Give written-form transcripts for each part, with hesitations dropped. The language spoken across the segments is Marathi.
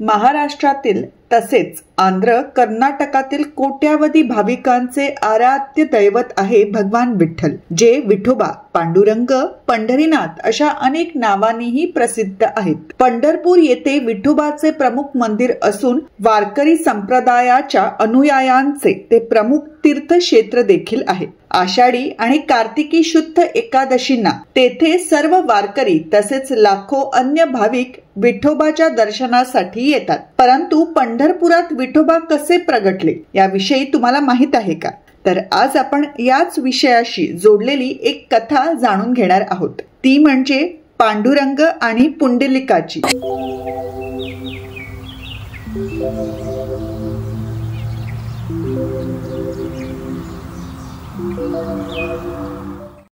महाराष्ट्रातील तसेच आंध्र कर्नाटकातील कोट्यावधी भाविकांचे आराध्य दैवत आहे भगवान विठ्ठल, जे विठोबा, पांडुरंग, पंढरीनाथ अशा अनेक नावांनीही प्रसिद्ध आहेत। पंढरपूर येथे विठोबाचे प्रमुख मंदिर असून वारकरी संप्रदायाच्या अनुयायांचे ते प्रमुख तीर्थक्षेत्र देखील आहे। आषाढी आणि कार्तिकी शुद्ध एकादशींना तेथे सर्व वारकरी तसेच लाखो अन्य भाविक विठोबाच्या दर्शनासाठी येतात। परंतु पंढरपुरात विठोबा कसे प्रगटले याविषयी तुम्हाला माहित आहे का? तर आज आपण याच विषयाशी जोडलेली एक कथा जाणून घेणार आहोत। ती म्हणजे पांडुरंग आणि पुंडलिकाची।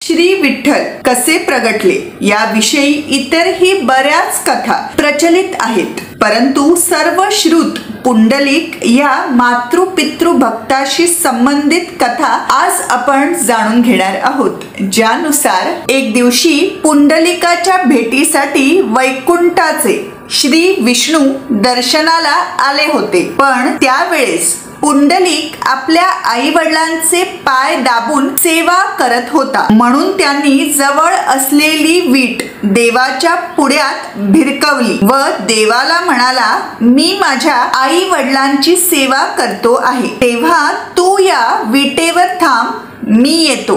श्री विठ्ठल कसे प्रगटले याविषयी इतरही बऱ्याच कथा प्रचलित आहेत, परंतु सर्व श्रुत पुंडलिक या मातृपितृ भक्ताशी संबंधित कथा आज आपण जाणून घेणार आहोत। ज्यानुसार एक दिवशी पुंडलिकाच्या भेटीसाठी वैकुंठाचे श्री विष्णू दर्शनाला आले होते, पण त्यावेळेस पुंडलिक आपल्या आई वडिलांचे पाय दाबून सेवा करत होता, म्हणून त्यांनी जवळ असलेली वीट देवाच्या पुढ्यात भिरकवली व देवाला म्हणाला, मी माझ्या आई वडिलांची सेवा करतो आहे, तेव्हा तू या विटेवर थांब, मी येतो।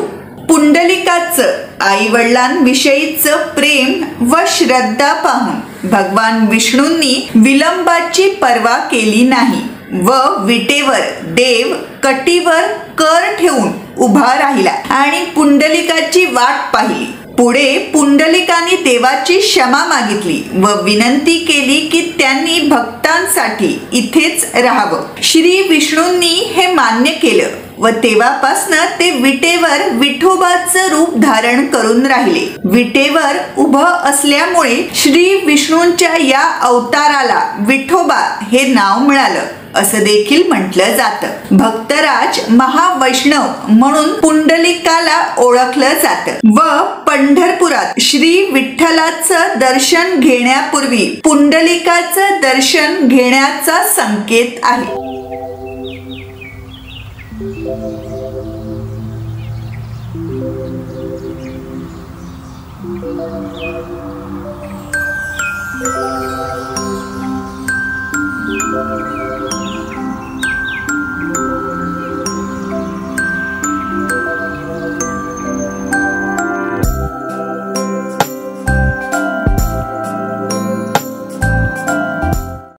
पुंडलिकाचं आई वडिलांविषयीचं प्रेम व श्रद्धा पाहून भगवान विष्णूंनी विलंबाची पर्वा केली नाही व विटेवर देव कटीवर कर ठेवून उभा राहिला आणि पुंडलिकाची वाट पाहिली। पुढे पुंडलिकाने देवाची क्षमा मागितली व विनंती केली की त्यांनी भक्तांसाठी इथेच राहावं। श्री विष्णूंनी हे मान्य केलं व तेव्हापासनं ते विटेवर विठोबाचं रूप धारण करून राहिले। विटेवर उभं असल्यामुळे श्री विष्णूंच्या या अवताराला विठोबा हे नाव मिळालं असं देखील म्हटलं जातं। भक्तराज महावैष्णव म्हणून पुंडलिकाला ओळखलं जातं व पंढरपुरात श्री विठ्ठलाचं दर्शन घेण्यापूर्वी पुंडलिकाचं दर्शन घेण्याचा संकेत आहे।